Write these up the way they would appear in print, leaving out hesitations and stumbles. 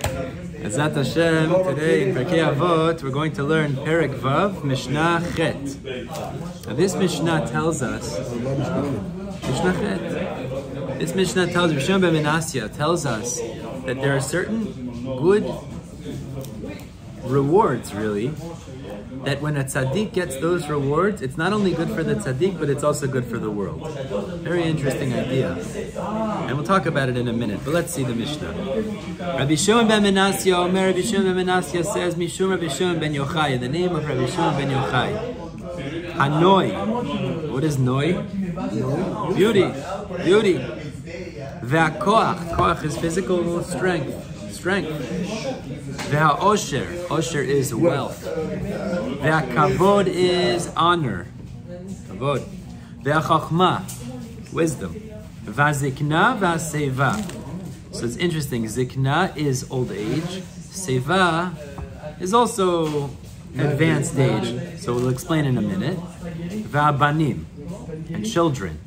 Azat Hashem, today in Pirkei Avot, we're going to learn Perek Vav, Mishnah Chet. Now this Mishnah tells us, Mishnah Chet, this Mishnah tells, Shifman ben Menasya tells us that there are certain good rewards, really, that when a tzaddik gets those rewards, it's not only good for the tzaddik, but it's also good for the world. Very interesting idea. And we'll talk about it in a minute, but let's see the Mishnah. Rabbi Shimon ben Menasya, Omer Rabbi Shimon ben Menasya says, Mishum Rabbi Shimon ben Yochai, in the name of Rabbi Shimon ben Yochai. Hanoi. What is noi? Beauty. Beauty. Ve'akoach. Koach is physical strength. Ve'ha'osher. Osher is wealth. Ve'akavod is honor. Kavod. Ve'achachma. Wisdom. Ve'zikna ve'seva. So it's interesting. Zikna is old age. Seva is also advanced age. So we'll explain in a minute. Ve'abanim. And children.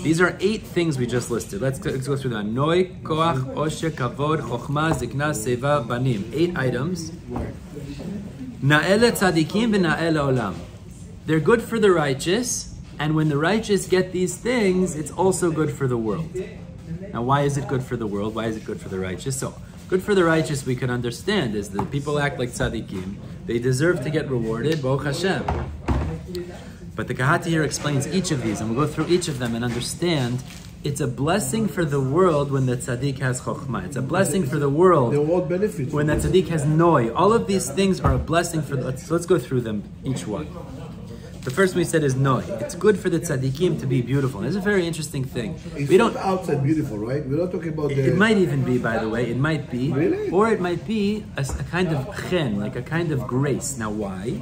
These are 8 things we just listed. Let's go through them. Noi, koach, osher, kavod, chokhmah, zikna, seva, banim. 8 items. Na'ele tzaddikim v'na'ele olam. They're good for the righteous, and when the righteous get these things, it's also good for the world. Now, why is it good for the world? Why is it good for the righteous? So, good for the righteous we can understand is that people act like tzaddikim. They deserve to get rewarded, Baruch Hashem. But the Kahati here explains each of these, and we'll go through each of them and understand it's a blessing for the world when the tzaddik has chokhmah. It's a blessing for the world when the tzaddik has noi. All of these things are a blessing for the... Let's go through them, each one. The first one we said is noi. It's good for the tzaddikim to be beautiful. And it's a very interesting thing. It's not outside beautiful, right? We're not talking about the... It might even be, by the way. It might be. Really? Or it might be a kind of chen, like a kind of grace. Now, why?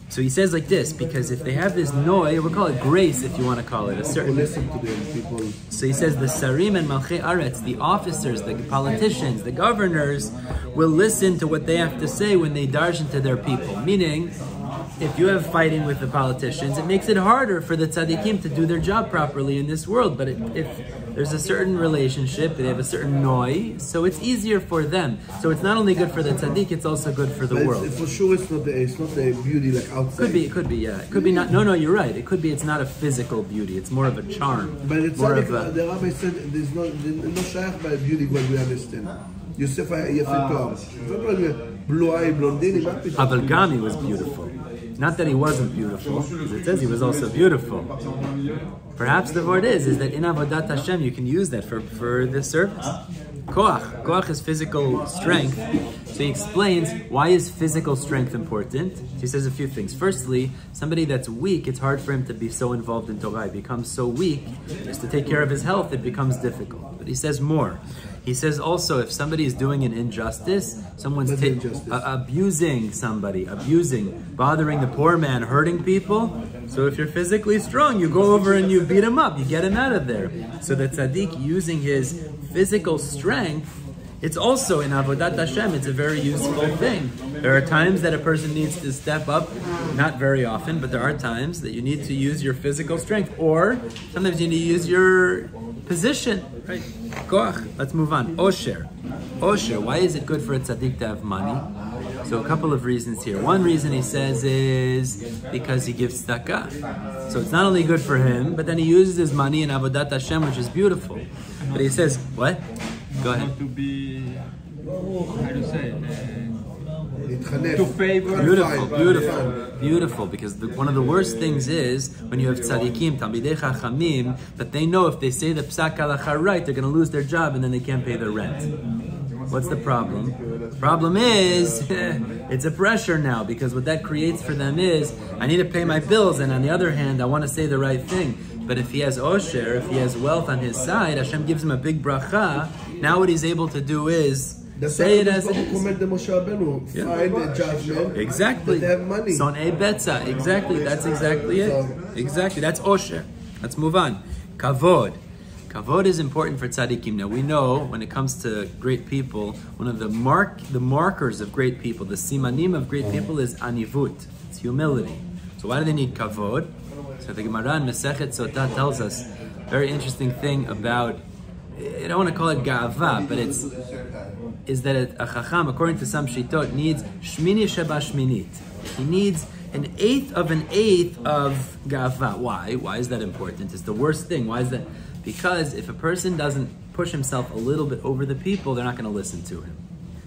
So he says like this, because if they have this noi, we'll call it grace if you want to call it, a certain... Listen to them, people. So he says the sarim and malchei aretz, the officers, the politicians, the governors, will listen to what they have to say when they darshan to their people. Meaning, if you have fighting with the politicians, it makes it harder for the tzaddikim to do their job properly in this world. But if there's a certain relationship, they have a certain noi, so it's easier for them. So it's not only good for the tzaddik, it's also good for the world. For sure, it's not the beauty like outside. It could be, yeah. It could be not. No, you're right. It could be. It's not a physical beauty. It's more of a charm. But the tzaddik, the rabbi said, there's no shayach by beauty what we understand. Yosef Yafet Toar. Blue eye, blondini. Avalgami was beautiful. Not that he wasn't beautiful, it says he was also beautiful. Perhaps the word is that in Avodat Hashem you can use that for this service. Koach. Koach is physical strength. So he explains why is physical strength important. He says a few things. Firstly, somebody that's weak, it's hard for him to be so involved in Torah. He becomes so weak, just to take care of his health, it becomes difficult. But he says more. He says also, if somebody is doing an injustice, someone's abusing somebody, bothering the poor man, hurting people. So if you're physically strong, you go over and you beat him up, you get him out of there. So the tzaddik using his physical strength, it's also in Avodat Hashem, it's a very useful thing. There are times that a person needs to step up, not very often, but there are times that you need to use your physical strength, or sometimes you need to use your position, right? Koach. Let's move on. Osher. Osher. Why is it good for a tzaddik to have money? So a couple of reasons here. One reason he says is because he gives tzedakah. So it's not only good for him, but then he uses his money in Avodat Hashem, which is beautiful. But he says, what? Go ahead. To be, how do you say? To favor. Beautiful. Because one of the worst things is when you have tzaddikim, talmidei chachamim, that they know if they say the psak halacha right, they're going to lose their job and then they can't pay their rent. What's the problem? The problem is it's a pressure now, because what that creates for them is I need to pay my bills, and on the other hand, I want to say the right thing. But if he has osher, if he has wealth on his side, Hashem gives him a big bracha. Now what he's able to do is say it as it is. Find a judgment. Exactly. They have money. Sonei betza. Exactly. That's exactly it. Exactly. That's osher. Let's move on. Kavod. Kavod is important for tzaddikim. Now we know when it comes to great people, one of the markers of great people, the simanim of great people is anivut. It's humility. So why do they need kavod? So the Gemara in Masechet Sotah tells us a very interesting thing about, I don't want to call it ga'ava, but it's is that a chacham, according to some shitot, needs shmini sheba shminit. He needs an eighth of gava. Why? Why is that important? It's the worst thing. Why is that? Because if a person doesn't push himself a little bit over the people, they're not going to listen to him.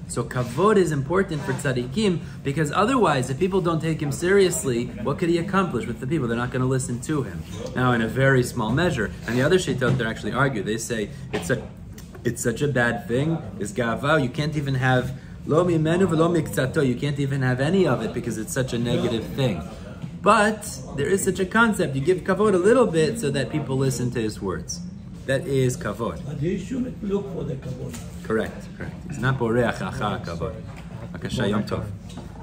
So kavod is important for tzaddikim, because otherwise, if people don't take him seriously, what could he accomplish with the people? They're not going to listen to him. Now, in a very small measure, and the other shitot, they actually argue. They say it's such a bad thing. Is gava? You can't even have lo mimenu v'lo mikzato. You can't even have any of it because it's such a negative thing. But there is such a concept. You give kavod a little bit so that people listen to his words. That is kavod. But he shouldn't look for the kavod. Correct. It's not boreach acha kavod. Akasha yom tov.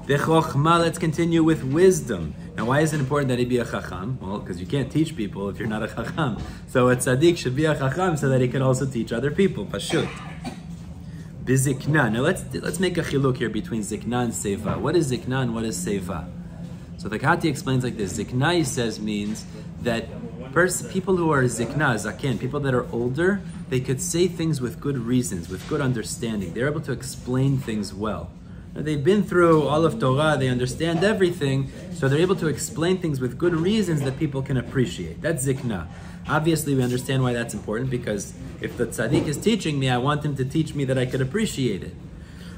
V'chochma, let's continue with wisdom. Now, why is it important that he be a chacham? Well, because you can't teach people if you're not a chacham. So a tzaddik should be a chacham so that he can also teach other people. Pashut. Bizikna. Now let's make a chiluk here between zikna and seva. What is zikna and what is seva? So the Kati explains like this. Zikna, he says, means that people who are zikna, zaken, people that are older, they could say things with good reasons, with good understanding. They're able to explain things well. Now, they've been through all of Torah, they understand everything, so they're able to explain things with good reasons that people can appreciate. That's zikna. Obviously, we understand why that's important, because if the tzaddik is teaching me, I want him to teach me that I could appreciate it.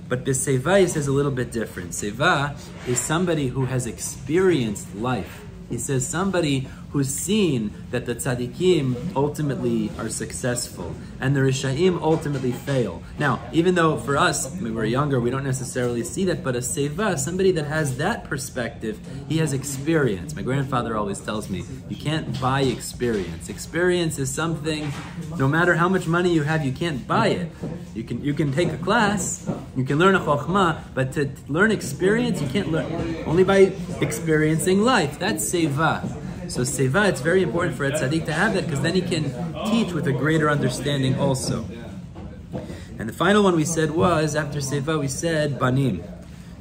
But the seva is a little bit different. Seva is somebody who has experienced life. He says somebody who's seen that the tzaddikim ultimately are successful and the rishaim ultimately fail. Now, even though for us, when we're younger, we don't necessarily see that, but a seva, somebody that has that perspective, he has experience. My grandfather always tells me, you can't buy experience. Experience is something, no matter how much money you have, you can't buy it. You can take a class, you can learn a chokhmah, but to learn experience, you can't learn only by experiencing life. That's seva. So seva, it's very important for a tzaddik to have that, because then he can teach with a greater understanding also. And the final one we said was, after seva, we said banim.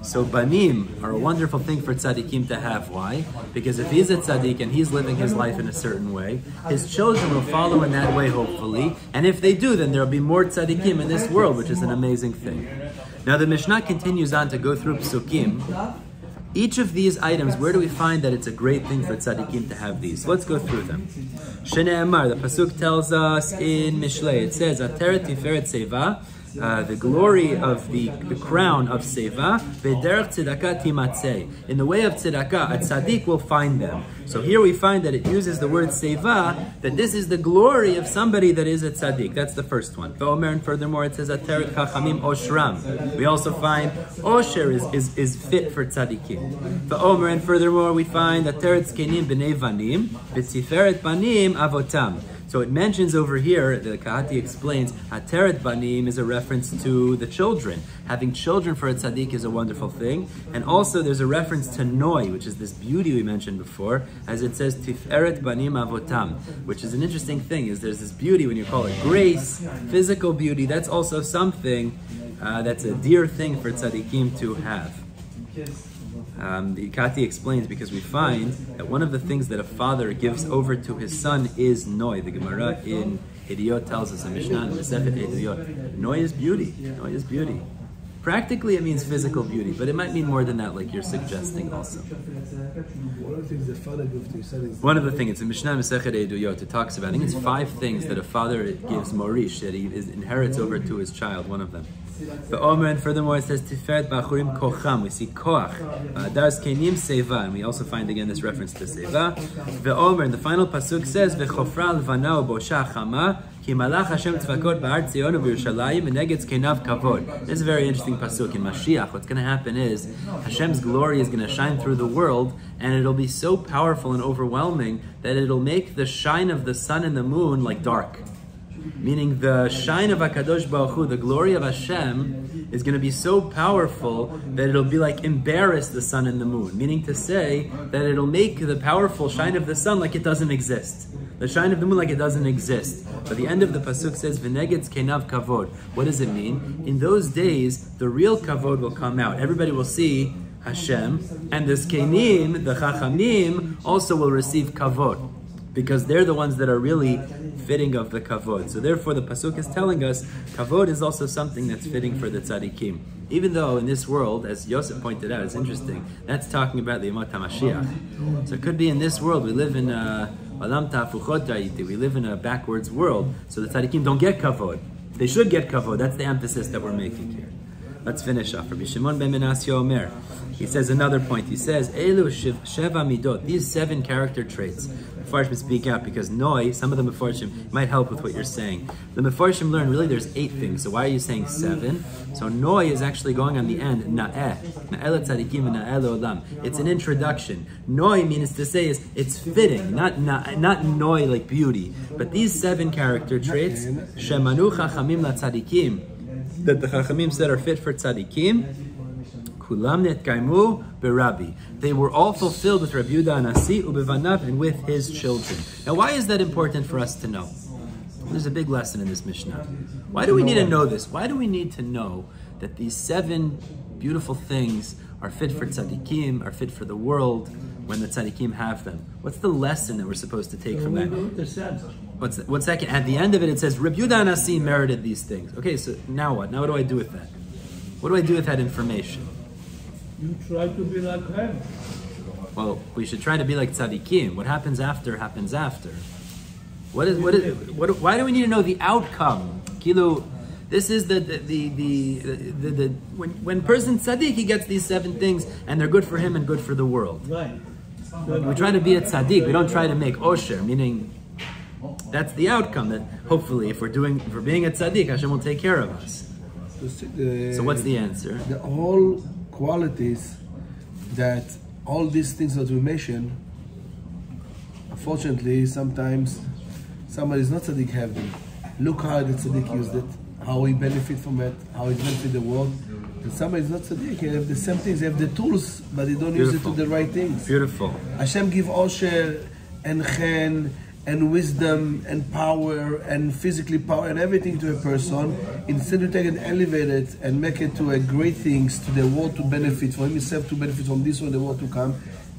So banim are a wonderful thing for tzaddikim to have. Why? Because if he's a tzaddik and he's living his life in a certain way, his children will follow in that way, hopefully. And if they do, then there will be more tzaddikim in this world, which is an amazing thing. Now the Mishnah continues on to go through psukim. Each of these items, where do we find that it's a great thing for tzaddikim to have these? So let's go through them. Shne'emar, the pasuk tells us in Mishlei, it says, Ateret tiferet seva, the glory of the crown of seva, v'derech tzedakah timatzeh. In the way of tzedakah, a tzaddik will find them. So here we find that it uses the word seva, that this is the glory of somebody that is a tzaddik. That's the first one. V'omer, and furthermore it says, Ateret chachamim oshram. We also find osher is fit for tzaddikim. V'omer, and furthermore we find Ateret zkenim b'nei vanim, v'tziferet banim avotam. So it mentions over here, the Kahati explains, Ateret Banim is a reference to the children. Having children for a tzaddik is a wonderful thing. And also there's a reference to Noi, which is this beauty we mentioned before, as it says, Tiferet Banim Avotam, which is an interesting thing, is there's this beauty when you call it grace, physical beauty, that's also something that's a dear thing for tzaddikim to have. The Kati explains, because we find that one of the things that a father gives over to his son is Noi. The Gemara in Hidiyot tells us, in Mishnah, in Masechet Hidiyot, Noi is beauty. Noi is beauty. Practically it means physical beauty, but it might mean more than that, like you're suggesting also. One of the things the father gives to his son is... One of the things, it's in Mishnah Masechet Hidiyot, it talks about, I think it's 5 things that a father gives Morish, that he inherits over to his child, one of them. The Omer, and furthermore it says Tiferet Bachurim Kocham. We see Koach. Dar's Kenim Seva, and we also find again this reference to Seva. The Omer, and the final pasuk says V'chofra Lvana Bosha Chama Ki Malach Hashem Tzvakot Ba'ar Tzion V'Yerushalayim V'Neged Kenav Kavod. This is a very interesting pasuk in Mashiach. What's going to happen is Hashem's glory is going to shine through the world, and it'll be so powerful and overwhelming that it'll make the shine of the sun and the moon like dark. Meaning the shine of HaKadosh Baruch Hu, the glory of Hashem, is going to be so powerful that it'll be like embarrass the sun and the moon. Meaning to say that it'll make the powerful shine of the sun like it doesn't exist. The shine of the moon like it doesn't exist. But the end of the pasuk says, V'neged kenav kavod. What does it mean? In those days, the real kavod will come out. Everybody will see Hashem, and the zkenim, the chachamim, also will receive kavod. because they're the ones that are really fitting of the kavod. So therefore the pasuk is telling us kavod is also something that's fitting for the tzaddikim. Even though in this world, as Yosef pointed out, it's interesting, that's talking about the Yemot HaMashiach. So it could be in this world, we live in Alam Ta'afuchot Da'iti, we live in a backwards world, so the tzaddikim don't get kavod. They should get kavod. That's the emphasis that we're making here. Let's finish off. Rabbi Shimon ben Menasya Omer. He says another point. He says, Elu Sheva Middot. These 7 character traits. Mefarshim speak out because Noi, some of the Mefarshim might help with what you're saying. The Mefarshim learn really there's 8 things. So why are you saying 7? So Noi is actually going on the end. Na'eh. Na'eh tzaddikim and na'eh olam. It's an introduction. Noi means to say is it's fitting, not Noi like beauty. But these 7 character traits, Shemanu chachamim la tzaddikim, that the chachamim said are fit for tzaddikim, kulam netkaimu berabi. They were all fulfilled with Rabbi Yehuda Anasi ubevanav and with his children. Now, why is that important for us to know? There's a big lesson in this Mishnah. Why do we need to know this? Why do we need to know that these 7 beautiful things are fit for tzaddikim, are fit for the world when the tzaddikim have them? What's the lesson that we're supposed to take from that? One second. At the end of it, it says, Rabbi Yehuda Anasi merited these things. Okay, so now what? Now what do I do with that? What do I do with that information? You try to be like him. Well, we should try to be like tzaddikim. What happens after happens after. Why do we need to know the outcome? Kilo, this is when person tzaddik, he gets these 7 things and they're good for him and good for the world. Right. We try to be a tzaddik. We don't try to make osher, meaning that's the outcome. That hopefully, if we're being a tzaddik, Hashem will take care of us. So what's the answer? The whole qualities that all these things that we mentioned, unfortunately, sometimes somebody is not tzaddik have them. Look how the tzaddik used it, how he benefit from it, how it benefit the world. And somebody is not tzaddik, they have the same things, they have the tools, but they don't use it to the right things. Beautiful. Hashem give osher and chen and wisdom and power and physically power and everything to a person, instead of take it, elevate it and make it to a great things to the world to benefit, for himself to benefit from this or the world to come.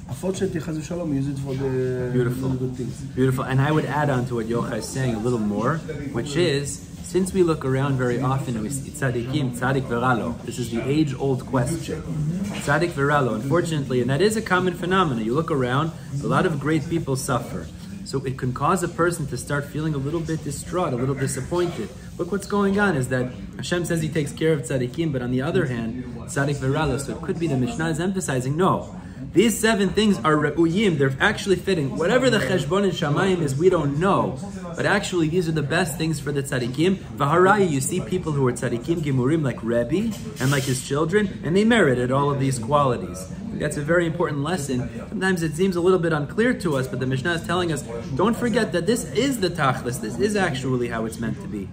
Unfortunately, Chaz v'Shalom use it for the good things. Beautiful. And I would add on to what Yochai is saying a little more, which is, since we look around very often and we see tzaddikim, tzaddik v'ralo, this is the age-old question. Tzaddik v'ralo, unfortunately, and that is a common phenomenon. You look around, a lot of great people suffer. So it can cause a person to start feeling a little bit distraught, a little disappointed. Look what's going on is that Hashem says He takes care of tzaddikim, but on the other hand, tzaddik v'ralo. So it could be the Mishnah is emphasizing, no, these 7 things are re'uyim, they're actually fitting. Whatever the cheshbon in Shamayim is, we don't know. But actually, these are the best things for the tzaddikim. V'haraya, you see people who are tzaddikim, gemurim, like Rebbe, and like his children, and they merited all of these qualities. That's a very important lesson. Sometimes it seems a little bit unclear to us, but the Mishnah is telling us, don't forget that this is the tachlis, this is actually how it's meant to be.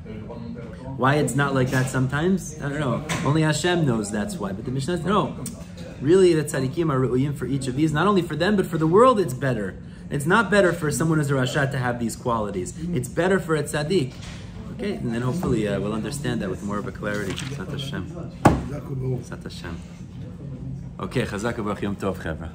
Why it's not like that sometimes? I don't know. Only Hashem knows that's why. But the Mishnah says, no. Really, the tzaddikim are re'uyim for each of these. Not only for them, but for the world, it's better. It's not better for someone who's a rasha to have these qualities. It's better for a tzaddik. Okay, and then hopefully we'll understand that with more of a clarity. Sat Hashem. Sat Hashem. Okay, chazak v'ach yom tov, chevra.